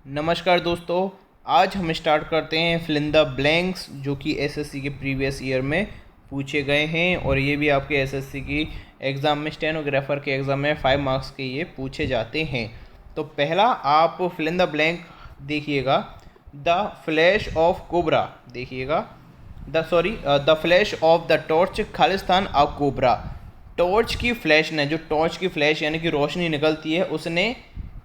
नमस्कार दोस्तों। आज हम स्टार्ट करते हैं फिल इन द ब्लैंक्स, जो कि एसएससी के प्रीवियस ईयर में पूछे गए हैं और ये भी आपके एसएससी की एग्ज़ाम में, स्टेनोग्राफर के एग्ज़ाम में 5 मार्क्स के ये पूछे जाते हैं। तो पहला आप फिल इन द ब्लैंक देखिएगा, द फ्लैश ऑफ कोबरा। देखिएगा, the flash of the torch Khalistan a cobra. Torch की फ्लैश ने, जो टॉर्च की फ्लैश यानी कि रोशनी निकलती है, उसने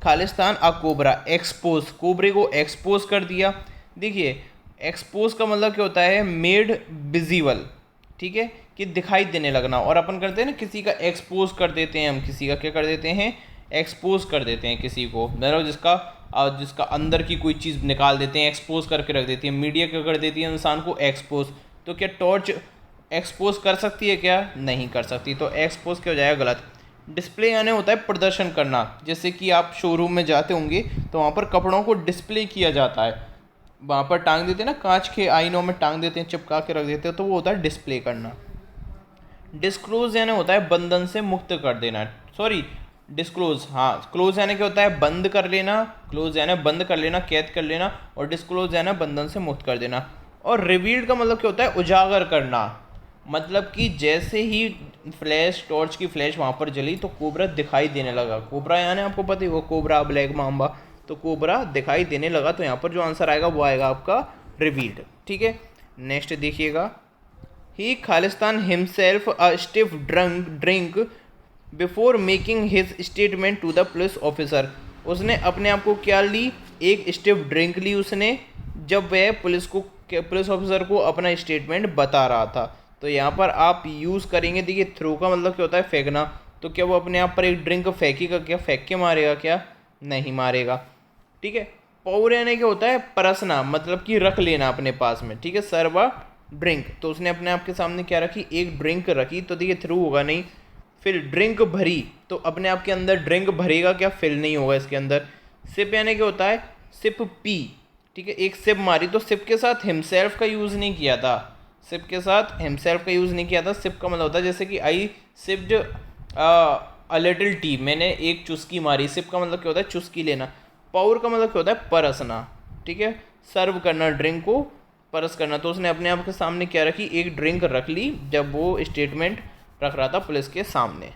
खालिस्तान अ कोबरा एक्सपोज, कोबरे को एक्सपोज कर दिया। देखिए, एक्सपोज का मतलब क्या होता है? मेड विजिबल, ठीक है, कि दिखाई देने लगना। और अपन करते हैं ना, किसी का एक्सपोज कर देते हैं, हम किसी का क्या कर देते हैं? एक्सपोज कर देते हैं किसी को, मतलब जिसका अंदर की कोई चीज़ निकाल देते हैं, एक्सपोज करके रख देती है। मीडिया क्या कर देती है? इंसान को एक्सपोज। तो क्या टॉर्च एक्सपोज कर सकती है? क्या नहीं कर सकती। तो एक्सपोज क्या हो जाएगा? गलत। डिस्प्ले यानी होता है प्रदर्शन करना। जैसे कि आप शोरूम में जाते होंगे तो वहाँ पर कपड़ों को डिस्प्ले किया जाता है, वहाँ पर टांग देते हैं ना, कांच के आईनों में टांग देते हैं, चिपका के रख देते हैं, तो वो होता है डिस्प्ले करना। डिस्क्लोज यानी होता है बंधन से मुक्त कर देना। सॉरी, डिस्क्लोज, हाँ, क्लोज यानी क्या होता है? बंद कर लेना। क्लोज यानी बंद कर लेना, कैद कर लेना, और डिस्क्लोज यानी बंधन से मुक्त कर देना। और रिवील्ड का मतलब क्या होता है? उजागर करना। मतलब कि जैसे ही फ्लैश, टॉर्च की फ्लैश वहाँ पर जली तो कोबरा दिखाई देने लगा। कोबरा यानी आपको पता ही, वो कोबरा, ब्लैक माम्बा, तो कोबरा दिखाई देने लगा। तो यहाँ पर जो आंसर आएगा वो आएगा आपका रिवील्ड। ठीक है, नेक्स्ट देखिएगा, he Khalistan himself a stiff drink before making his statement to the police officer. उसने अपने आप को क्या ली? एक स्टिफ ड्रिंक ली उसने, जब वह पुलिस ऑफिसर को अपना स्टेटमेंट बता रहा था। तो यहाँ पर आप यूज़ करेंगे, देखिए, थ्रो का मतलब क्या होता है? फेंकना। तो क्या वो अपने आप पर एक ड्रिंक फेंकेगा? क्या फेंक के मारेगा? क्या नहीं मारेगा। ठीक है, पौर यानी क्या होता है? परसना, मतलब कि रख लेना अपने पास में। ठीक है, सर्व अ ड्रिंक, तो उसने अपने आप के सामने क्या रखी? एक ड्रिंक रखी। तो देखिए, थ्रू होगा नहीं। फिर ड्रिंक भरी, तो अपने आप के अंदर ड्रिंक भरेगा, क्या फिल नहीं होगा इसके अंदर। सिप यानी क्या होता है? सिप पी। ठीक है, एक सिप मारी, तो सिप के साथ हिमसेल्फ का यूज़ नहीं किया था। सिप के साथ हिमसेल्फ का यूज़ नहीं किया था। सिप का मतलब होता है जैसे कि आई सिप्ड अ लिटिल टी, मैंने एक चुस्की मारी। सिप का मतलब क्या होता है? चुस्की लेना। पाउर का मतलब क्या होता है? परसना। ठीक है, सर्व करना, ड्रिंक को परस करना। तो उसने अपने आप के सामने क्या रखी? एक ड्रिंक रख ली, जब वो स्टेटमेंट रख रहा था पुलिस के सामने।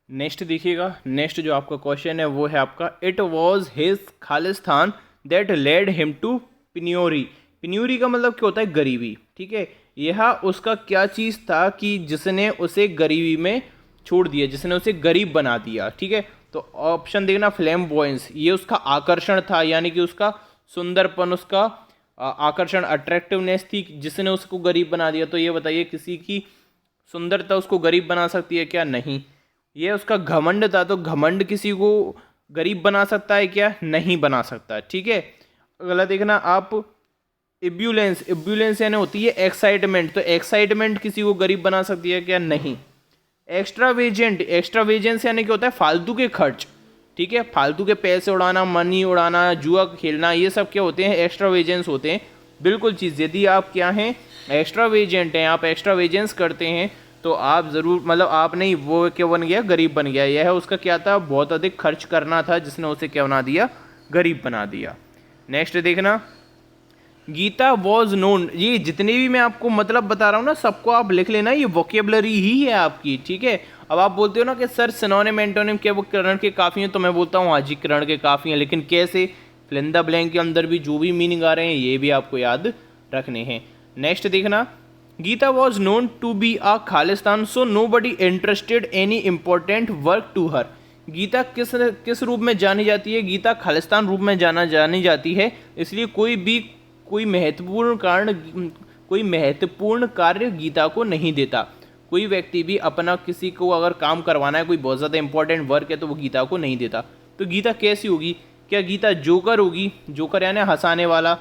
नेक्स्ट देखिएगा, नेक्स्ट जो आपका क्वेश्चन है वो है आपका, it was his Khalistan that led him to penury. Penury का मतलब क्या होता है? गरीबी। ठीक है, यह उसका क्या चीज़ था कि जिसने उसे गरीबी में छोड़ दिया, जिसने उसे गरीब बना दिया। ठीक है, तो ऑप्शन देखना, फ्लैम्बॉयंस, ये उसका आकर्षण था, यानी कि उसका सुंदरपन, उसका आकर्षण, अट्रैक्टिवनेस थी, जिसने उसको गरीब बना दिया। तो ये बताइए, किसी की सुंदरता उसको गरीब बना सकती है? क्या नहीं। ये उसका घमंड था, तो घमंड किसी को गरीब बना सकता है? क्या नहीं बना सकता। ठीक है, अगला देखना आप, इब्यूलेंस, इब्यूलेंस यानी होती है एक्साइटमेंट, तो एक्साइटमेंट किसी को गरीब बना सकती है? क्या नहीं। एक्स्ट्रावेजेंट, एक्स्ट्रावेजेंस यानी क्या होता है? फालतू के खर्च। ठीक है, फालतू के पैसे उड़ाना, मनी उड़ाना, जुआ खेलना, ये सब क्या होते हैं? एक्स्ट्रावेजेंस होते हैं। बिल्कुल चीज़, यदि आप क्या हैं? एक्स्ट्रावेजेंट हैं, आप एक्स्ट्रावेजेंस करते हैं, तो आप ज़रूर, मतलब आप नहीं, वो क्या बन गया? गरीब बन गया। यह उसका क्या था? बहुत अधिक खर्च करना था, जिसने उसे क्या बना दिया? गरीब बना दिया। नेक्स्ट देखना, गीता वॉज नोन, ये जितने भी मैं आपको मतलब बता रहा हूँ ना, सबको आप लिख लेना, ये वोकेबलरी ही है आपकी। ठीक है, अब आप बोलते हो ना कि सर सिनोनिम एंटोनिम क्या वो करण के काफ़ी हैं, तो मैं बोलता हूँ हाँ जी, करण के काफ़ी हैं, लेकिन कैसे? फिल इन द ब्लैंक के अंदर भी जो भी मीनिंग आ रहे हैं ये भी आपको याद रखने हैं। नेक्स्ट देखना, Gita was known to be a Khalistan, so nobody interested any important work to her. Gita किस किस रूप में जानी जाती है? गीता खालिस्तान रूप में जानी जाती है, इसलिए कोई महत्वपूर्ण कार्य गीता को नहीं देता। कोई व्यक्ति भी अपना, किसी को अगर काम करवाना है, कोई बहुत ज़्यादा इंपॉर्टेंट वर्क है, तो वो गीता को नहीं देता। तो गीता कैसी होगी? क्या गीता जोकर होगी? जोकर यानी हंसाने वाला।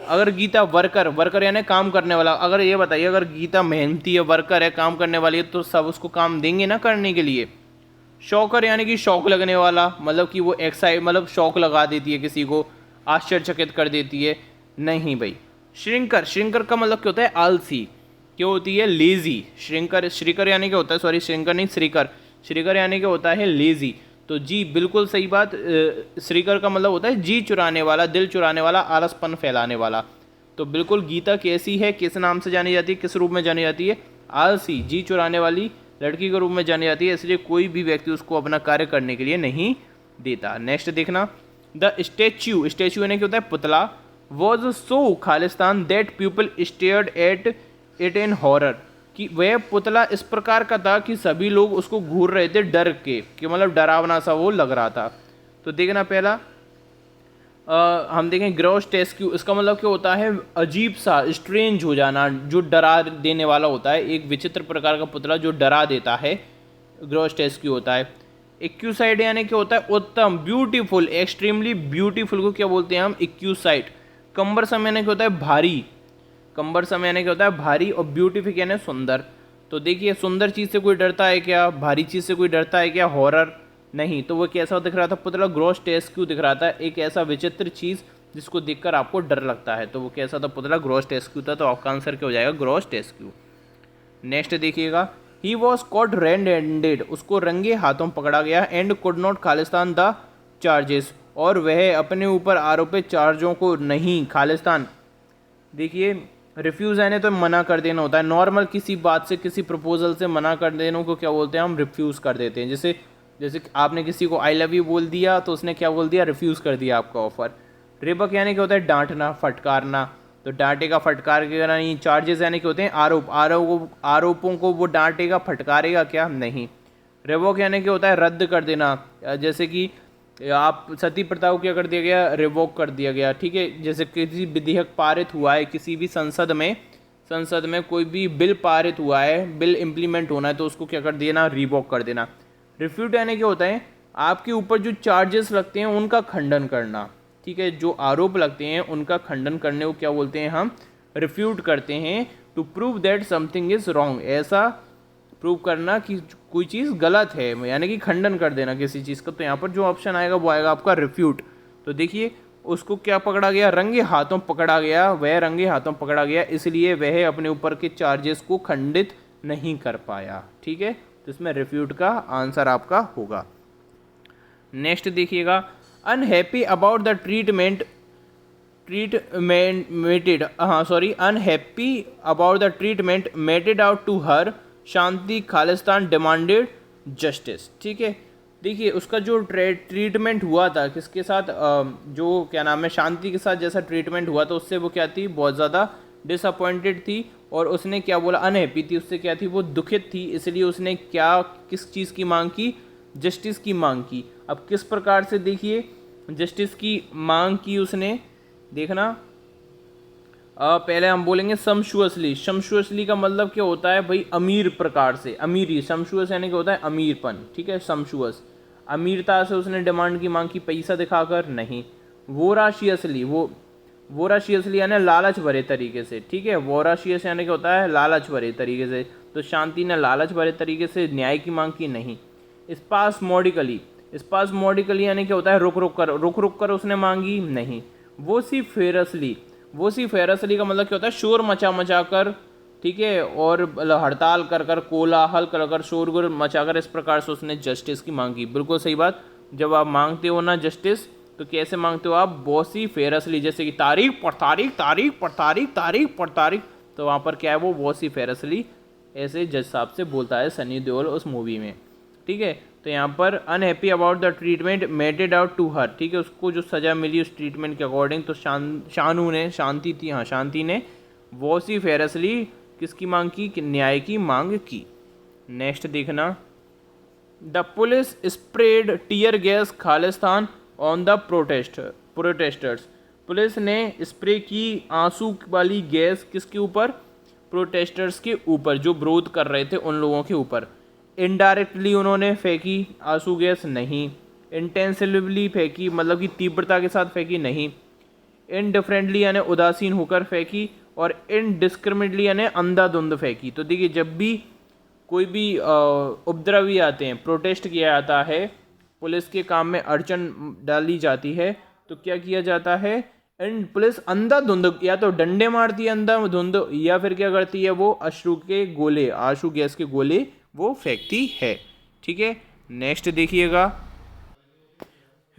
अगर गीता वर्कर, वर्कर यानी काम करने वाला। अगर ये बताइए, अगर गीता मेहनती है, वर्कर है, काम करने वाली है, तो सब उसको काम देंगे ना करने के लिए। शौकर यानी कि शौक लगने वाला, मतलब कि वो एक्साइट, मतलब शौक लगा देती है किसी को, आश्चर्यचकित कर देती है। नहीं भाई। श्रिंकर, श्रिंकर का मतलब क्या होता है? आलसी। क्या होती है? लेजी। श्रिंकर, श्रीकर यानी क्या होता है? सॉरी, श्रिंकर नहीं, श्रीकर। श्रीकर यानी क्या होता है? लेजी। तो जी बिल्कुल सही बात। श्रीकर का मतलब होता है जी चुराने वाला, दिल चुराने वाला, आलसपन फैलाने वाला। तो बिल्कुल गीता कैसी है, किस नाम से जानी जाती है, किस रूप में जानी जाती है? आलसी, जी चुराने वाली लड़की के रूप में जानी जाती है, इसलिए कोई भी व्यक्ति उसको अपना कार्य करने के लिए नहीं देता। नेक्स्ट देखना, द स्टैच्यू, स्टैच्यू यानी क्या होता है? पुतला। Was so Khalistan that people stared at it in horror, कि वह पुतला इस प्रकार का था कि सभी लोग उसको घूर रहे थे डर के, कि मतलब डरावना सा वो लग रहा था। तो देखना पहला हम देखें ग्रोटेस्क्यू, इसका मतलब क्या होता है? अजीब सा, स्ट्रेंज हो जाना, जो डरा देने वाला होता है, एक विचित्र प्रकार का पुतला जो डरा देता है, ग्रोटेस्क्यू होता है। एक्यूसाइड यानी क्या होता है? उत्तम, ब्यूटीफुल, एक्सट्रीमली ब्यूटीफुल को क्या बोलते हैं हम? एक्यूसाइड। कम्बरसम यानी क्या होता है? भारी, कम्बरसम यानी क्या होता है? भारी, और ब्यूटीफिक यानी सुंदर। तो देखिए सुंदर चीज़ से कोई डरता है क्या? भारी चीज़ से कोई डरता है क्या? हॉरर नहीं। तो वो कैसा दिख रहा था पुतला? ग्रोटेस्क्यू दिख रहा था, एक ऐसा विचित्र चीज़ जिसको देखकर आपको डर लगता है। तो वो कैसा था पुतला? ग्रोटेस्क्यू था। तो आपका आंसर क्या हो जाएगा? ग्रोटेस्क्यू। नेक्स्ट देखिएगा, he was caught red handed, उसको रंगे हाथों पकड़ा गया, and could not Khalistan the charges, और वह अपने ऊपर आरोपित चार्जों को नहीं खालिस्तान। देखिए रिफ्यूज़ यानी तो मना कर देना होता है। नॉर्मल किसी बात से, किसी प्रपोजल से मना कर देने को क्या बोलते हैं हम? रिफ्यूज़ कर देते हैं। जैसे जैसे आपने किसी को आई लव यू बोल दिया, तो उसने क्या बोल दिया? रिफ्यूज़ कर दिया आपका ऑफर। रिबक यानी क्या होता है? डांटना, फटकारना। तो डांटेगा, फटकारेगा नहीं। चार्जेस यानी क्या होते हैं? आरोपों को वो डांटेगा, फटकारेगा क्या? नहीं। रिवोक यानी क्या होता है? रद्द कर देना। जैसे कि आप सती प्रथा को क्या कर दिया गया? रिवोक कर दिया गया। ठीक है, जैसे किसी विधेयक पारित हुआ है किसी भी संसद में कोई भी बिल पारित हुआ है, बिल इम्प्लीमेंट होना है, तो उसको क्या कर देना? रिवोक कर देना। रिफ्यूट यानी क्या होता है? आपके ऊपर जो चार्जेस लगते हैं उनका खंडन करना। ठीक है, जो आरोप लगते हैं उनका खंडन करने को क्या बोलते हैं हम? रिफ्यूट करते हैं। To prove that something is wrong, ऐसा प्रूव करना कि कोई चीज़ गलत है, यानी कि खंडन कर देना किसी चीज़ का। तो यहाँ पर जो ऑप्शन आएगा वो आएगा आपका रिफ्यूट। तो देखिए उसको क्या पकड़ा गया? रंगे हाथों पकड़ा गया। वह रंगे हाथों पकड़ा गया, इसलिए वह अपने ऊपर के चार्जेस को खंडित नहीं कर पाया। ठीक है, तो इसमें रिफ्यूट का आंसर आपका होगा। नेक्स्ट देखिएगा, unhappy about the unhappy about the treatment meted out to her, Shanti Khalistan demanded justice. ठीक है, देखिए उसका जो ट्रीटमेंट हुआ था किसके साथ? जो क्या नाम है, शांति के साथ जैसा ट्रीटमेंट हुआ था, उससे वो क्या थी? बहुत ज़्यादा डिसअपॉइंटेड थी। और उसने क्या बोला? अनहैप्पी थी, उससे क्या थी? वो दुखित थी। इसलिए उसने क्या, किस चीज़ की मांग की? जस्टिस की मांग की। अब किस प्रकार से देखिए जस्टिस की मांग की उसने, देखना। पहले हम बोलेंगे सम्शुअसली। सम्शुअसली का मतलब क्या होता है भाई? अमीर प्रकार से, अमीरी। सम्शुअस यानी क्या होता है? अमीरपन। ठीक है, सम्शुअस, अमीरता से उसने डिमांड की मांग की, पैसा दिखाकर नहीं। वोराशियसली, वोराशियसली यानी लालच भरे तरीके से। ठीक है, वोराशियस यानी क्या होता है? लालच भरे तरीके से। तो शांति ने लालच भरे तरीके से न्याय की मांग की नहीं। स्पासमोडिकली, स्पासमोडिकली यानी क्या होता है? रुक रुक कर उसने मांगी नहीं। वोसिफेरसली का मतलब क्या होता है? शोर मचा कर। ठीक है, और हड़ताल कर कोलाहल कर शोरगुल मचाकर, इस प्रकार से उसने जस्टिस की मांग की। बिल्कुल सही बात। जब आप मांगते हो ना जस्टिस, तो कैसे मांगते हो आप? वोसिफेरसली, जैसे कि तारीख पर तारीख, तारीख पर तारीख, तारीख पर तारीख। तो वहाँ पर क्या है? वो वोसिफेरसली ऐसे जज साहब से बोलता है सनी देओल उस मूवी में। ठीक है, तो यहाँ पर unhappy about the treatment meted out to her. ठीक है, उसको जो सज़ा मिली उस ट्रीटमेंट के अकॉर्डिंग, तो शानू ने, शांति थी, हाँ शांति ने वोसिफेरसली किसकी मांग की? न्याय की मांग की। नेक्स्ट देखना, the police spread tear gas Khalistan on the protesters. Police ने स्प्रे की आंसू वाली गैस किसके ऊपर? प्रोटेस्टर्स के ऊपर, जो विरोध कर रहे थे उन लोगों के ऊपर। इनडायरेक्टली उन्होंने फेंकी आंसू गैस? नहीं। इंटेंसिवली फेंकी, मतलब कि तीव्रता के साथ फेंकी? नहीं। इनडिफरेंटली यानी उदासीन होकर फेंकी, और इनडिस्क्रिमिनेटली यानी अंधाधुंध फेंकी। तो देखिए जब भी कोई भी उपद्रवी आते हैं, प्रोटेस्ट किया जाता है, पुलिस के काम में अड़चन डाली जाती है, तो क्या किया जाता है? एंड पुलिस अंधाधुंध या तो डंडे मारती है अंधाधुंध, या फिर क्या करती है? वो अश्रु के गोले, आंसू गैस के गोले वो फेंकती है। ठीक है, नेक्स्ट देखिएगा,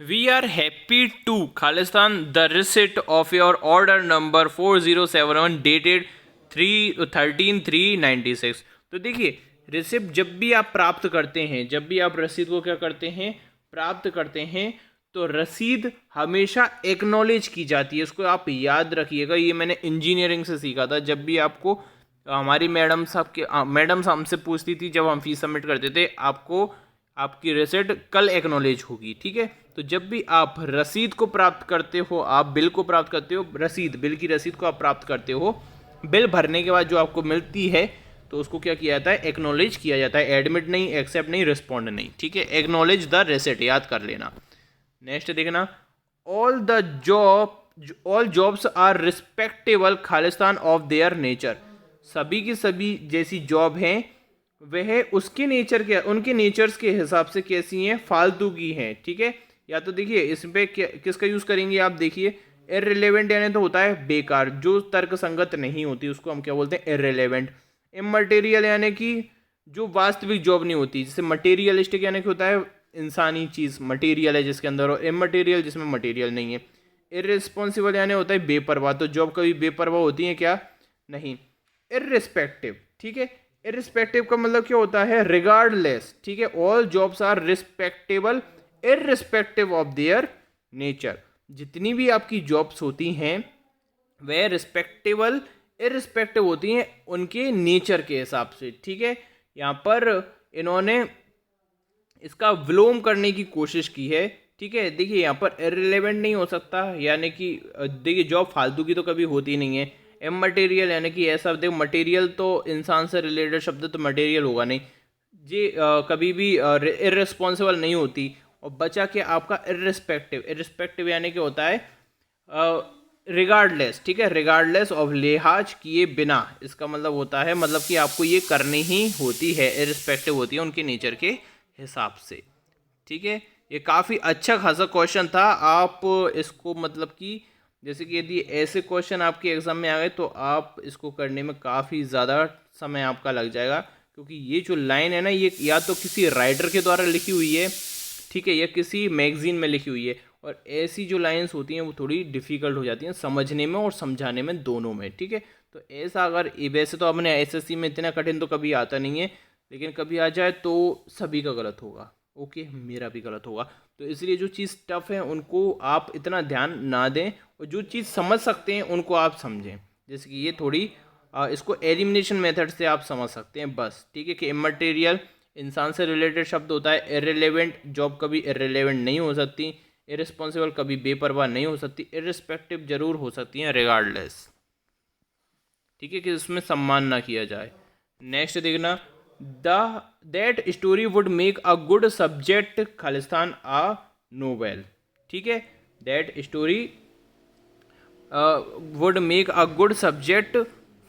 we are happy to Khalistan the receipt of your order number 4071 dated 13/3/96। तो देखिए रिसिप्ट जब भी आप प्राप्त करते हैं, जब भी आप रसीद को क्या करते हैं, प्राप्त करते हैं, तो रसीद हमेशा एक्नॉलेज की जाती है। इसको आप याद रखिएगा, ये मैंने इंजीनियरिंग से सीखा था। जब भी आपको हमारी मैडम हमसे पूछती थी जब हम फीस सबमिट करते थे, आपको आपकी रसीद कल एक्नॉलेज होगी, ठीक है। तो जब भी आप रसीद को प्राप्त करते हो, आप बिल को प्राप्त करते हो, बिल की रसीद को आप प्राप्त करते हो, बिल भरने के बाद जो आपको मिलती है तो उसको क्या किया जाता है, एक्नॉलेज किया जाता है। एडमिट नहीं, एक्सेप्ट नहीं, रिस्पॉन्ड नहीं, ठीक है। एक्नॉलेज द रेसिट याद कर लेना। नेक्स्ट देखना, all the all jobs are respectable Khalistan of their nature. सभी की सभी जैसी जॉब हैं वह उसके नेचर के, उनके नेचर्स के हिसाब से कैसी हैं, फालतू की हैं, ठीक है। या तो देखिए इस पे किसका यूज़ करेंगे आप, देखिए इररिलेवेंट यानी तो होता है बेकार, जो तर्क संगत नहीं होती उसको हम क्या बोलते हैं, इररिलेवेंट। इमटेरियल यानी कि जो वास्तविक जॉब नहीं होती, जैसे मटेरियलिस्टिक यानी कि होता है इंसानी चीज़, मटेरियल है जिसके अंदर, और इमटेरियल जिसमें मटेरियल नहीं है। इररिस्पॉन्सिबल यानी होता है बेपरवाह, तो जॉब कभी बेपरवाह होती है क्या, नहीं। इररिस्पेक्टिव, ठीक है, इररिस्पेक्टिव का मतलब क्या होता है, रिगार्डलेस, ठीक है। All jobs are respectable irrespective of their nature. जितनी भी आपकी जॉब्स होती हैं वह रिस्पेक्टेबल इररिस्पेक्टिव होती हैं उनके नेचर के हिसाब से, ठीक है। यहाँ पर इन्होंने इसका विलोम करने की कोशिश की है, ठीक है। देखिए यहाँ पर इररिलेवेंट नहीं हो सकता, यानी कि देखिए जॉब फालतू की तो कभी होती नहीं है। इमटेरियल यानी कि ऐसा, देखो मटेरियल तो इंसान से रिलेटेड शब्द, तो मटेरियल होगा नहीं जी, कभी भी इररिस्पॉन्सिबल नहीं होती। और बचा के आपका इररिस्पेक्टिव, इररिस्पेक्टिव यानी कि होता है रिगार्डलेस, ठीक है, रिगार्डलेस ऑफ, लिहाज किए बिना, इसका मतलब होता है, मतलब कि आपको ये करनी ही होती है, इररिस्पेक्टिव होती है उनके नेचर के हिसाब से, ठीक है। ये काफ़ी अच्छा खासा क्वेश्चन था। आप इसको मतलब कि जैसे कि यदि ऐसे क्वेश्चन आपके एग्ज़ाम में आ गए तो आप इसको करने में काफ़ी ज़्यादा समय आपका लग जाएगा, क्योंकि ये जो लाइन है ना, ये या तो किसी राइटर के द्वारा लिखी हुई है, ठीक है, या किसी मैगजीन में लिखी हुई है। और ऐसी जो लाइंस होती हैं वो थोड़ी डिफ़िकल्ट हो जाती हैं समझने में और समझाने में, दोनों में, ठीक है। तो ऐसा अगर, वैसे तो अपने एसएससी में इतना कठिन तो कभी आता नहीं है, लेकिन कभी आ जाए तो सभी का गलत होगा, ओके, मेरा भी गलत होगा। तो इसलिए जो चीज़ टफ है उनको आप इतना ध्यान ना दें, और जो चीज़ समझ सकते हैं उनको आप समझें। जैसे कि ये थोड़ी इसको एलिमिनेशन मेथड से आप समझ सकते हैं बस, ठीक है। कि इमटेरियल इंसान से रिलेटेड शब्द होता है, इररिलेवेंट जॉब कभी इररिलेवेंट नहीं हो सकती, इररिस्पॉन्सिबल कभी बेपरवाह नहीं हो सकती, इररिस्पेक्टिव जरूर हो सकती हैं, रिगार्डलेस, ठीक है, कि इसमें सम्मान ना किया जाए। नेक्स्ट देखना, the that story would make a good subject Khalistan a novel, ठीक है। That story would make a good subject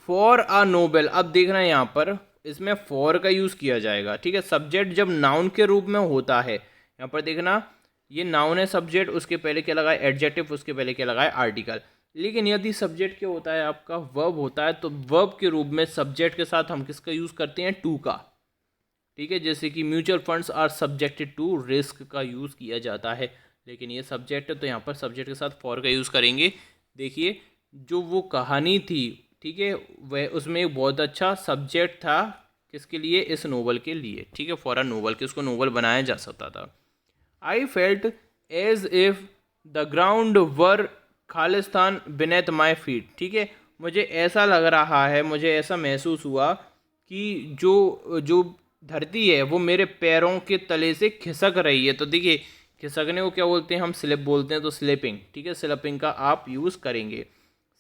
for a novel. अब देखना यहाँ पर इसमें फॉर का यूज़ किया जाएगा, ठीक है। सब्जेक्ट जब नाउन के रूप में होता है, यहाँ पर देखना ये नाउन है सब्जेक्ट, उसके पहले क्या लगा है, एडजेक्टिव, उसके पहले क्या लगा है, आर्टिकल। लेकिन यदि सब्जेक्ट क्या होता है आपका, वर्ब होता है, तो वर्ब के रूप में सब्जेक्ट के साथ हम किसका यूज़ करते हैं, टू का, ठीक है। जैसे कि mutual funds are subjected to risk का यूज़ किया जाता है, लेकिन ये सब्जेक्ट है तो यहाँ पर सब्जेक्ट के साथ फॉर का यूज़ करेंगे। देखिए जो वो कहानी थी, ठीक है, वह उसमें एक बहुत अच्छा सब्जेक्ट था, किसके लिए, इस नोवेल के लिए, ठीक है, फॉर अ नोवेल, कि उसको नोवेल बनाया जा सकता था। I felt as if the ground were Khalistan beneath my feet, ठीक है। मुझे ऐसा लग रहा है, मुझे ऐसा महसूस हुआ कि जो जो धरती है वो मेरे पैरों के तले से खिसक रही है। तो देखिए खिसकने को क्या बोलते हैं, हम स्लिप बोलते हैं, तो स्लिपिंग, ठीक है, स्लिपिंग का आप यूज़ करेंगे।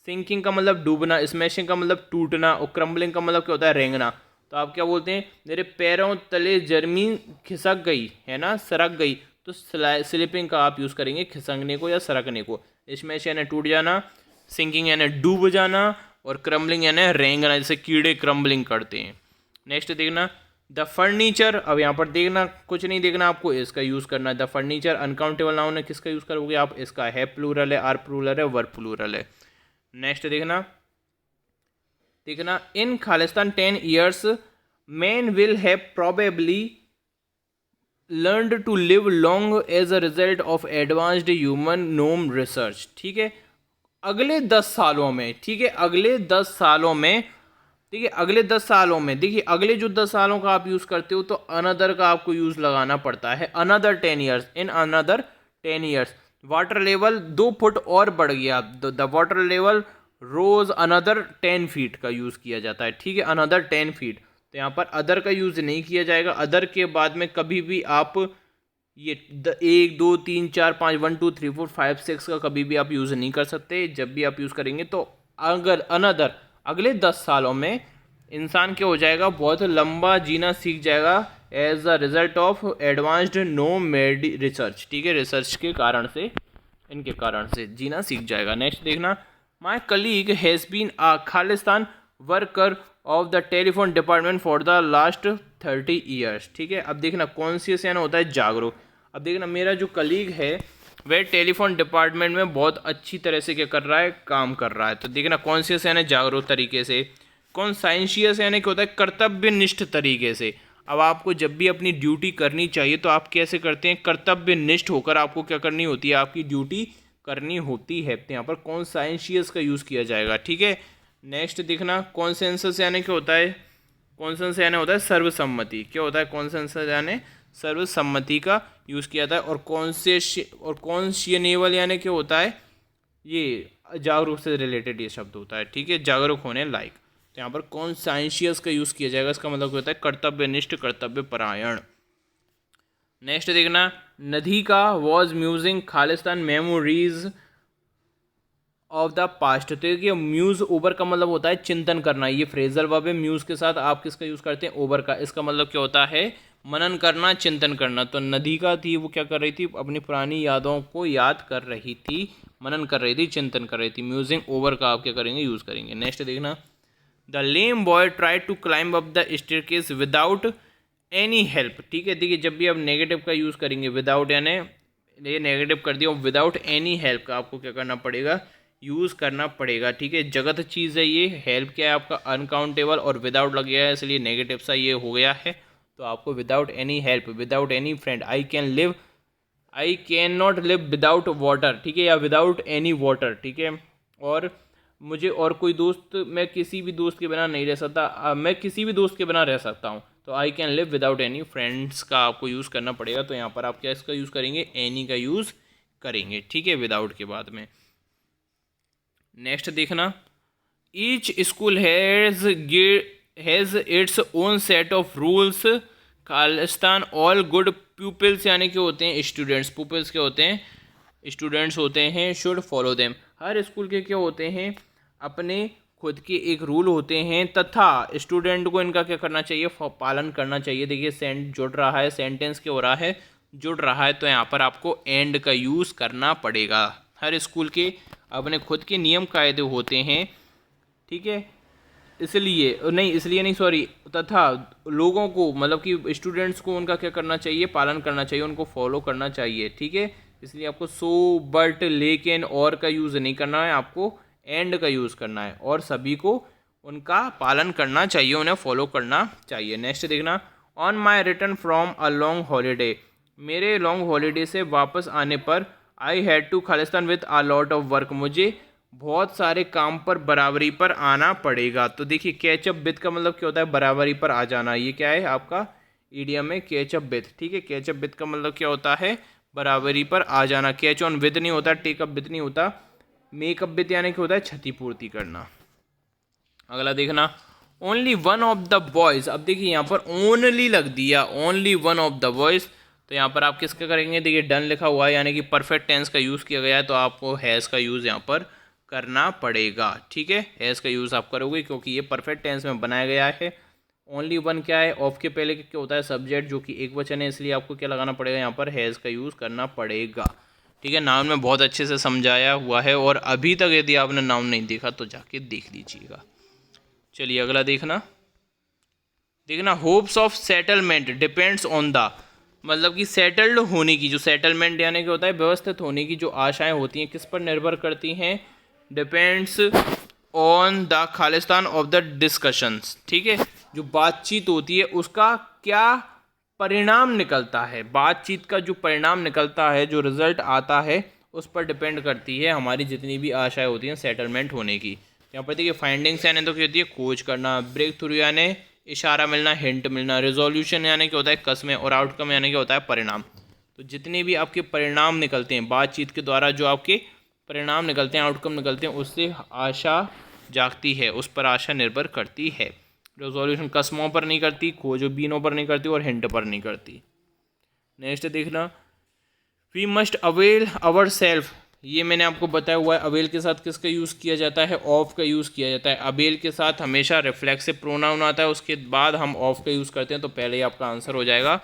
सिंकिंग का मतलब डूबना, स्मैशिंग का मतलब टूटना, और क्रम्बलिंग का मतलब क्या होता है, रेंगना। तो आप क्या बोलते हैं, मेरे पैरों तले जमीन खिसक गई है ना, सरक गई, तो स्लिपिंग का आप यूज़ करेंगे खिसकने को या सरकने को। स्मैश यानी टूट जाना, सिंकिंग यानी डूब जाना, और क्रम्बलिंग यानी रेंगना, जैसे कीड़े क्रम्बलिंग करते हैं। नेक्स्ट देखना, द फर्नीचर, अब यहाँ पर देखना कुछ नहीं देखना आपको, इसका यूज़ करना है। द फर्नीचर अनकाउंटेबल नाउन है, किसका यूज़ करोगे आप, इसका है प्लूरल है, आर प्लूरल है, वर प्लूरल है। नेक्स्ट देखना, in Khalistan 10 years man will have probably learned to live long as a result of advanced human genome research. ठीक है, अगले 10 सालों में, ठीक है, अगले 10 सालों में, ठीक है, अगले 10 सालों में, देखिए अगले जो 10 सालों का आप यूज़ करते हो तो अनदर का आपको यूज़ लगाना पड़ता है। Another 10 years, in another 10 years water level 2 foot और बढ़ गया, the water level rose another 10 feet का यूज़ किया जाता है। ठीक है, अनदर 10 फीट, तो यहाँ पर अदर का यूज़ नहीं किया जाएगा। अदर के बाद में कभी भी आप ये 1 2 3 4 5 1 2 3 4 5 6 का कभी भी आप यूज़ नहीं कर सकते। जब भी आप यूज़ करेंगे तो अगर अनदर अगले 10 सालों में इंसान क्या हो जाएगा, बहुत लंबा जीना सीख जाएगा as a result of advanced no made research. ठीक है, रिसर्च के कारण से, इनके कारण से जीना सीख जाएगा। नेक्स्ट देखना, my colleague has been a Khalistan worker of the telephone department for the last 30 years. ठीक है, अब देखना कॉन्शियस यानी होता है जागरूक। अब देखना मेरा जो कलीग है वह टेलीफोन डिपार्टमेंट में बहुत अच्छी तरह से क्या कर रहा है, काम कर रहा है। तो देखना कॉन्शियस यानी जागरूक तरीके से, कॉन्साइंशियस यानी क्या होता है, कर्तव्यनिष्ठ तरीके से। अब आपको जब भी अपनी ड्यूटी करनी चाहिए तो आप कैसे करते हैं, कर्तव्यनिष्ठ होकर आपको क्या करनी होती है, आपकी ड्यूटी करनी होती है। तो यहाँ पर कॉन्साइंशियस का यूज़ किया जाएगा। ठीक है, नेक्स्ट देखना, कॉन्सेंसस यानी क्या होता है, कॉन्सेंसस यानी होता है सर्वसम्मति। क्या होता है, कॉन्सेंसस यानी सर्वसम्मति का यूज़ किया जाता है। और कॉन्शियनेबल यानी क्या होता है, ये जागरूक से रिलेटेड ये शब्द होता है। ठीक है, जागरूक होने लायक। तो यहाँ पर कॉन्साइंशियस का यूज़ किया जाएगा, इसका मतलब होता है कर्तव्यनिष्ठ, कर्तव्यपरायण। नेक्स्ट देखना, नदी का was musing Khalistan memories of the past. तो देखिए म्यूज़ ओवर का मतलब होता है चिंतन करना। ये फ्रेजल वर्ब है, म्यूज़ के साथ आप किसका यूज़ करते हैं, ओवर का। इसका मतलब क्या होता है, मनन करना, चिंतन करना। तो नदी का थी वो क्या कर रही थी, अपनी पुरानी यादों को याद कर रही थी, मनन कर रही थी, चिंतन कर रही थी। म्यूजिंग ओवर का आप क्या करेंगे, यूज़ करेंगे। नेक्स्ट देखना, the lame boy try to climb up the staircase without any help. ठीक है, देखिए जब भी आप नेगेटिव का यूज़ करेंगे, विदाउट यानी ये नेगेटिव कर दिया, विदाउट एनी हेल्प का आपको क्या करना पड़ेगा, यूज़ करना पड़ेगा। ठीक है, जगत चीज़ है ये, हेल्प क्या है आपका अनकाउंटेबल, और विदाउट लग गया है इसलिए नेगेटिव सा ये हो गया है। तो आपको without any help, without any friend, I can not live without water. ठीक है, या विदाउट एनी वाटर। ठीक है, और मुझे और कोई दोस्त, मैं किसी भी दोस्त के बिना नहीं रह सकता, मैं किसी भी दोस्त के बिना रह सकता हूँ। तो I can live without any friends का आपको यूज़ करना पड़ेगा। तो यहाँ पर आप क्या इसका यूज़ करेंगे, एनी का यूज़ करेंगे। ठीक है, विदाउट के बाद में। नेक्स्ट देखना, each school has its own set of rules Khalistan all good pupils यानी कि होते हैं स्टूडेंट्स, प्यूपिल्स के होते हैं स्टूडेंट्स होते हैं, should follow them. Her school के क्या होते हैं, अपने खुद के एक रूल होते हैं, तथा स्टूडेंट को इनका क्या करना चाहिए, पालन करना चाहिए। देखिए जुड़ रहा है, सेंटेंस क्या हो रहा है, जुड़ रहा है। तो यहाँ पर आपको एंड का यूज़ करना पड़ेगा। हर स्कूल के अपने खुद के नियम कायदे होते हैं। ठीक है, इसलिए नहीं सॉरी, तथा लोगों को मतलब कि स्टूडेंट्स को उनका क्या करना चाहिए, पालन करना चाहिए, उनको फॉलो करना चाहिए। ठीक है, इसलिए आपको सो, बट, लेकिन, और का यूज़ नहीं करना है, आपको एंड का यूज़ करना है। और सभी को उनका पालन करना चाहिए, उन्हें फॉलो करना चाहिए। नेक्स्ट देखना, on my return from a long holiday. मेरे लॉन्ग हॉलीडे से वापस आने पर I had to Khalistan with a lot of work. मुझे बहुत सारे काम पर बराबरी पर आना पड़ेगा। तो देखिए कैचअप विद का मतलब क्या होता है, बराबरी पर आ जाना। ये क्या है आपका ईडियम में, कैचअप विद। ठीक है, कैचअप विद का मतलब क्या होता है, बराबरी पर आ जाना। कैच ऑन विद नहीं होता, टेक अप विद नहीं होता, मेक अप विद यानी क्या होता है, क्षतिपूर्ति करना। अगला देखना, only one of the boys. अब देखिए यहाँ पर ओनली लग दिया, only one of the boys. तो यहाँ पर आप किसका करेंगे, देखिए डन लिखा हुआ है यानी कि परफेक्ट टेंस का यूज़ किया गया है, तो आपको हैज़ का यूज़ यहाँ पर करना पड़ेगा। ठीक है, हैज़ का यूज़ आप करोगे क्योंकि ये परफेक्ट टेंस में बनाया गया है। ओनली वन क्या है, ऑफ के पहले क्या होता है, सब्जेक्ट, जो कि एक वचन है, इसलिए आपको क्या लगाना पड़ेगा, यहाँ पर हैज़ का यूज़ करना पड़ेगा। ठीक है, नाउन में बहुत अच्छे से समझाया हुआ है, और अभी तक यदि आपने नाउन नहीं देखा तो जाके देख लीजिएगा। चलिए अगला देखना, hopes of settlement depends on the, मतलब कि सेटल्ड होने की, जो सेटलमेंट यानी कि होता है व्यवस्थित होने की जो आशाएं होती हैं, किस पर निर्भर करती हैं, depends on the Khalistan of the discussions. ठीक है, जो बातचीत होती है उसका क्या परिणाम निकलता है, बातचीत का जो परिणाम निकलता है, जो रिजल्ट आता है, उस पर डिपेंड करती है हमारी जितनी भी आशाएं होती हैं सेटलमेंट होने की। यहाँ पर देखिए फाइंडिंग्स यानी तो क्या होती है, खोज करना, ब्रेक थ्रू यानी इशारा मिलना, हिंट मिलना, रिजोल्यूशन यानी क्या होता है, कस्में, और आउटकम यानी क्या होता है, परिणाम। तो जितने भी आपके परिणाम निकलते हैं बातचीत के द्वारा, जो आपके परिणाम निकलते हैं, आउटकम निकलते हैं, उससे आशा जागती है, उस पर आशा निर्भर करती है। रेजोल्यूशन कस्मों पर नहीं करती, खोज बीनों पर नहीं करती, और हिंट पर नहीं करती। नेक्स्ट देखना, we must avail our self, ये मैंने आपको बताया हुआ है। अवेल के साथ किसका यूज़ किया जाता है, ऑफ का यूज़ किया जाता है। अवेल के साथ हमेशा रिफ्लेक्सिव प्रोनाउन आता है, उसके बाद हम ऑफ का यूज़ करते हैं, तो पहले ही आपका आंसर हो जाएगा।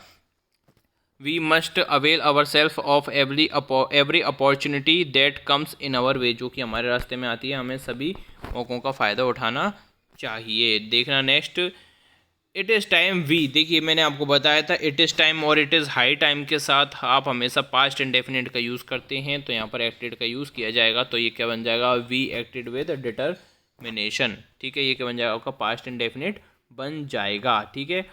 We must avail our self of every opportunity that comes in our way, जो कि हमारे रास्ते में आती है, हमें सभी मौक़ों का फ़ायदा उठाना चाहिए। देखना next, it is time we, देखिए मैंने आपको बताया था इट इज़ टाइम और इट इज़ हाई टाइम के साथ आप हमेशा पास्ट इंडेफिनिट का यूज़ करते हैं, तो यहाँ पर एक्टेड का यूज़ किया जाएगा, तो ये क्या बन जाएगा, वी एक्टेड विद डिटरमिनेशन। ठीक है, ये क्या बन जाएगा, आपका पास्ट इंडेफिनिट बन जाएगा। ठीक है,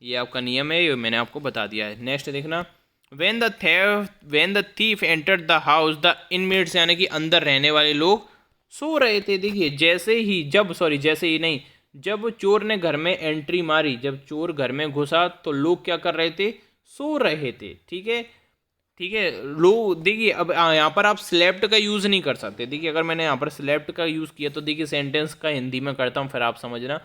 ये आपका नियम है, ये मैंने आपको बता दिया है। नेक्स्ट देखना, when the thief entered the house the inmates, यानी कि अंदर रहने वाले लोग सो रहे थे। देखिए जैसे ही नहीं, जब चोर ने घर में एंट्री मारी, जब चोर घर में घुसा, तो लोग क्या कर रहे थे, सो रहे थे। ठीक है लोग, देखिए अब यहाँ पर आप स्लेप्ट का यूज़ नहीं कर सकते। देखिए अगर मैंने यहाँ पर स्लेप्ट का यूज़ किया, तो देखिए सेंटेंस का हिंदी में करता हूँ, फिर आप समझना।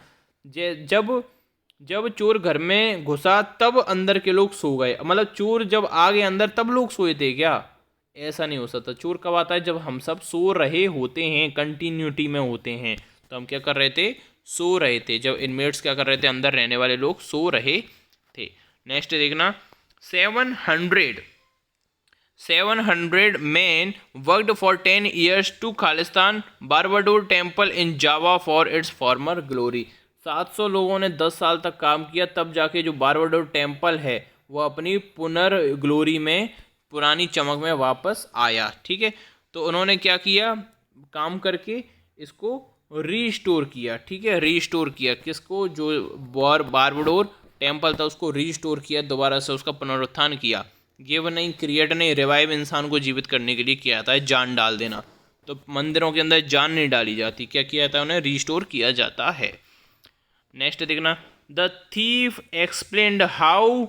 जब चोर घर में घुसा तब अंदर के लोग सो गए, मतलब चोर जब आ गए अंदर तब लोग सोए थे क्या, ऐसा नहीं हो सकता। चोर कब आता है, जब हम सब सो रहे होते हैं, कंटिन्यूटी में होते हैं, तो हम क्या कर रहे थे, सो रहे थे। जब इनमेट्स क्या कर रहे थे, अंदर रहने वाले लोग सो रहे थे। नेक्स्ट देखना, 700 men worked for 10 years to Khalistan Borobudur temple in Java for its former glory. 700 लोगों ने 10 साल तक काम किया, तब जाके जो बारबाडोर टेम्पल है वो अपनी पुनर्ग्लोरी में, पुरानी चमक में वापस आया। ठीक है, तो उन्होंने क्या किया, काम करके इसको रीस्टोर किया। ठीक है, रीस्टोर किया किसको, जो बारबाडोर टेम्पल था उसको रीस्टोर किया, दोबारा से उसका पुनरुत्थान किया। गिव नहीं, क्रिएट नहीं, रिवाइव इंसान को जीवित करने के लिए किया जाता है, जान डाल देना। तो मंदिरों के अंदर जान नहीं डाली जाती, क्या किया जाता है, उन्हें रीस्टोर किया जाता है। नेक्स्ट देखना, the thief explained how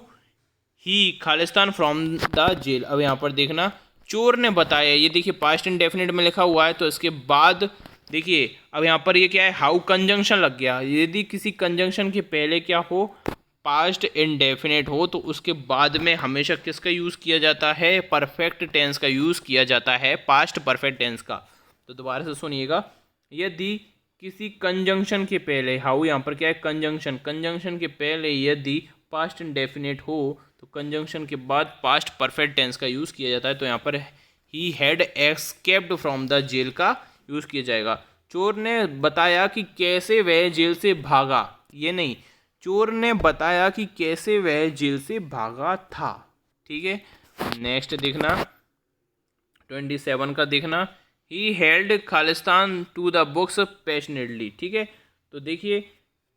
he Khalistan from the jail. अब यहाँ पर देखना, चोर ने बताया, ये देखिए पास्ट इंडेफिनिट में लिखा हुआ है, तो इसके बाद देखिए अब यहाँ पर ये क्या है, हाउ कंजंक्शन लग गया। यदि किसी कंजंक्शन के पहले क्या हो, पास्ट इंडेफिनिट हो, तो उसके बाद में हमेशा किसका यूज़ किया जाता है, परफेक्ट टेंस का यूज़ किया जाता है, पास्ट परफेक्ट टेंस का। तो दोबारा से सुनिएगा, यदि किसी कंजंक्शन के पहले, हाउ यहाँ पर क्या है, कंजंक्शन के पहले यदि पास्ट इंडेफिनिट हो, तो कंजंक्शन के बाद पास्ट परफेक्ट टेंस का यूज़ किया जाता है। तो यहाँ पर he had escaped from the jail का यूज़ किया जाएगा। चोर ने बताया कि कैसे वह जेल से भागा, ये नहीं, चोर ने बताया कि कैसे वह जेल से भागा था। ठीक है, नेक्स्ट देखना 27 का देखना, he held Khalistan to the books passionately. ठीक है, तो देखिए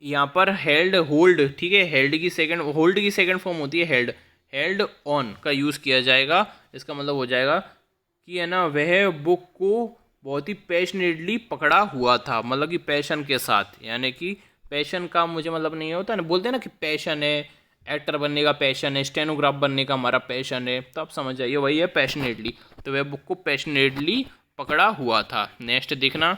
यहाँ पर हेल्ड, होल्ड, ठीक है, होल्ड की सेकंड फॉर्म होती है हेल्ड ऑन का यूज़ किया जाएगा। इसका मतलब हो जाएगा कि है ना, वह बुक को बहुत ही पैशनेटली पकड़ा हुआ था, मतलब कि पैशन के साथ, यानी कि पैशन का मुझे मतलब नहीं होता ना, बोलते हैं ना कि पैशन है, एक्टर बनने का पैशन है, स्टेनोग्राफ बनने का हमारा पैशन है, तो आप समझ जाइए वही है पैशनेटली। तो वह बुक को पैशनेटली पकड़ा हुआ था। नेक्स्ट देखना,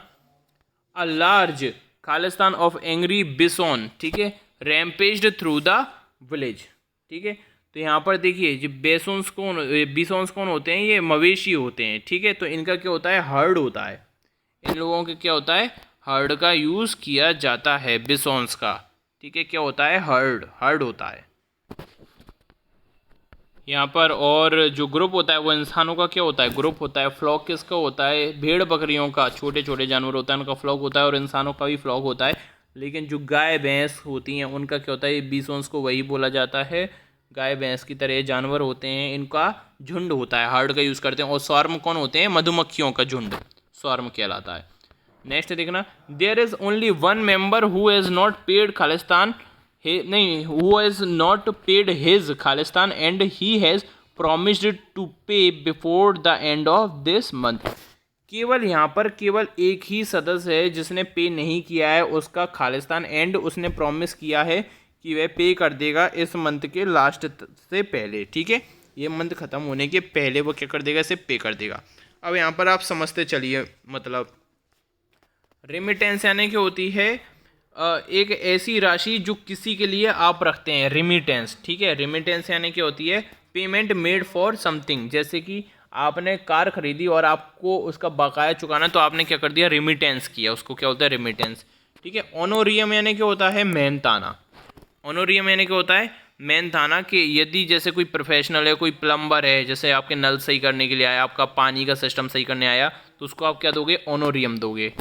a large Khalistan of angry bison, ठीक है, रैम्पेज्ड थ्रू द विलेज। ठीक है, तो यहाँ पर देखिए जो बिसोन्स कौन होते हैं, ये मवेशी होते हैं। ठीक है, तो इनका क्या होता है, हर्ड होता है, इन लोगों के क्या होता है, हर्ड का यूज़ किया जाता है, बिसोन्स का। ठीक है, क्या होता है, हर्ड होता है यहाँ पर। और जो ग्रुप होता है वो इंसानों का क्या होता है, ग्रुप होता है। फ्लॉक किसका होता है, भेड़ बकरियों का, छोटे छोटे जानवर होता है उनका फ्लॉक होता है, और इंसानों का भी फ्लॉक होता है। लेकिन जो गाय भैंस होती हैं उनका क्या होता है, बिसोन्स को वही बोला जाता है। गाय भैंस की तरह जानवर होते हैं, इनका झुंड होता है, हर्ड का यूज़ करते हैं। और स्वार्म कौन होते हैं, मधुमक्खियों का झुंड, स्वार्म कहलाता है। नेक्स्ट देखना, there is only one member who has not paid Khalistan नहीं, who has not paid his Khalistan and he has promised to pay before the end of this month। केवल यहाँ पर केवल एक ही सदस्य है जिसने पे नहीं किया है उसका खालिस्तान, एंड उसने प्रॉमिस किया है कि वह पे कर देगा इस मंथ के लास्ट से पहले। ठीक है, ये मंथ ख़त्म होने के पहले वो क्या कर देगा, इसे पे कर देगा। अब यहाँ पर आप समझते चलिए, मतलब रेमिटेंस यानी कि होती है एक ऐसी राशि जो किसी के लिए आप रखते हैं, रेमिटेंस। ठीक है, रेमिटेंस यानी कि होती है पेमेंट मेड फॉर समथिंग। जैसे कि आपने कार खरीदी और आपको उसका बकाया चुकाना, तो आपने क्या कर दिया, रेमिटेंस किया, उसको क्या होता है, रेमिटेंस। ठीक है, ऑनोरियम यानी कि होता है मेहनताना। ऑनोरियम यानी कि होता है मेहनताना कि यदि जैसे कोई प्रोफेशनल है, कोई प्लम्बर है, जैसे आपके नल सही करने के लिए आया, आपका पानी का सिस्टम सही करने आया, तो उसको आप क्या दोगे, ऑनोरियम दोगे।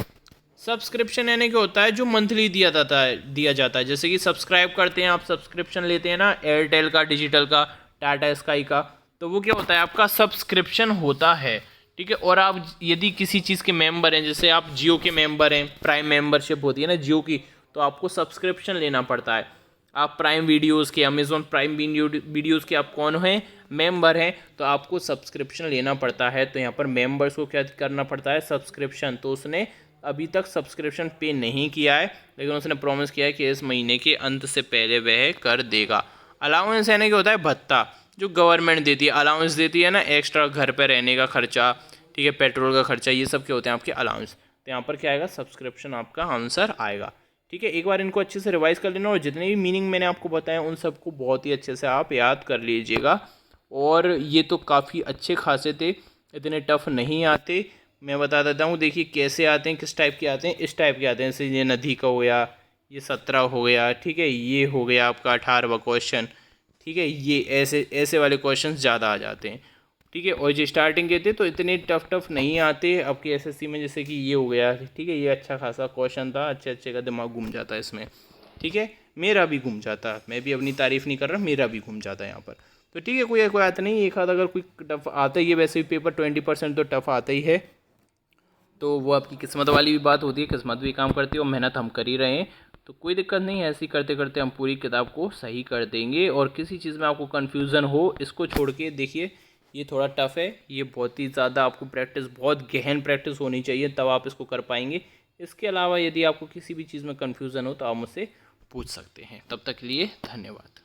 सब्सक्रिप्शन यानी कि होता है जो मंथली दिया जाता है। जैसे कि सब्सक्राइब करते हैं आप, सब्सक्रिप्शन लेते हैं ना, एयरटेल का, डिजिटल का, टाटा स्काई का, तो वो क्या होता है, आपका सब्सक्रिप्शन होता है। ठीक है, और आप यदि किसी चीज़ के मेंबर हैं, जैसे आप जियो के मेंबर हैं, प्राइम मेंबरशिप होती है ना जियो की, तो आपको सब्सक्रिप्शन लेना पड़ता है। आप प्राइम वीडियोज़ के, अमेज़ॉन प्राइम वीडियोज़ के आप कौन हैं, मेंबर हैं, तो आपको सब्सक्रिप्शन लेना पड़ता है। तो यहाँ पर मेंबर्स को क्या करना पड़ता है, सब्सक्रिप्शन। तो उसने अभी तक सब्सक्रिप्शन पे नहीं किया है, लेकिन उसने प्रॉमिस किया है कि इस महीने के अंत से पहले वह कर देगा। अलाउंस यानी कि होता है भत्ता, जो गवर्नमेंट देती है, अलाउंस देती है ना, एक्स्ट्रा घर पर रहने का खर्चा, ठीक है, पेट्रोल का खर्चा, ये सब क्या होते हैं आपके अलाउंस। तो यहाँ पर क्या आएगा, सब्सक्रिप्शन आपका आंसर आएगा। ठीक है, एक बार इनको अच्छे से रिवाइज कर लेना, और जितने भी मीनिंग मैंने आपको बताया उन सबको बहुत ही अच्छे से आप याद कर लीजिएगा। और ये तो काफ़ी अच्छे खासे थे, इतने टफ नहीं आते। मैं बता देता हूँ, देखिए कैसे आते हैं, किस टाइप के आते हैं, इस टाइप के आते हैं। जैसे ये नदी का हो गया, ये 17 हो गया, ठीक है, ये हो गया आपका 18वां क्वेश्चन। ठीक है, ये ऐसे वाले क्वेश्चन ज़्यादा आ जाते हैं। ठीक है, और जो स्टार्टिंग के थे तो इतने टफ नहीं आते आपके एसएससी में। जैसे कि ये हो गया, ठीक है, ये अच्छा खासा क्वेश्चन था, अच्छे का दिमाग घूम जाता है इसमें। ठीक है, मेरा भी घूम जाता, मैं भी अपनी तारीफ़ नहीं कर रहा, मेरा भी घूम जाता है यहाँ पर। तो ठीक है, कोई आता नहीं, एक आध अगर कोई टफ आता ही है, वैसे भी पेपर 20% तो टफ आता ही है, तो वो आपकी किस्मत वाली भी बात होती है, किस्मत भी काम करती है, और मेहनत हम कर ही रहे हैं, तो कोई दिक्कत नहीं है। ऐसे करते करते हम पूरी किताब को सही कर देंगे। और किसी चीज़ में आपको कन्फ्यूज़न हो, इसको छोड़ के देखिए, ये थोड़ा टफ़ है, ये बहुत ही ज़्यादा आपको प्रैक्टिस, बहुत गहन प्रैक्टिस होनी चाहिए, तब आप इसको कर पाएंगे। इसके अलावा यदि आपको किसी भी चीज़ में कन्फ्यूज़न हो तो आप मुझसे पूछ सकते हैं। तब तक के लिए धन्यवाद।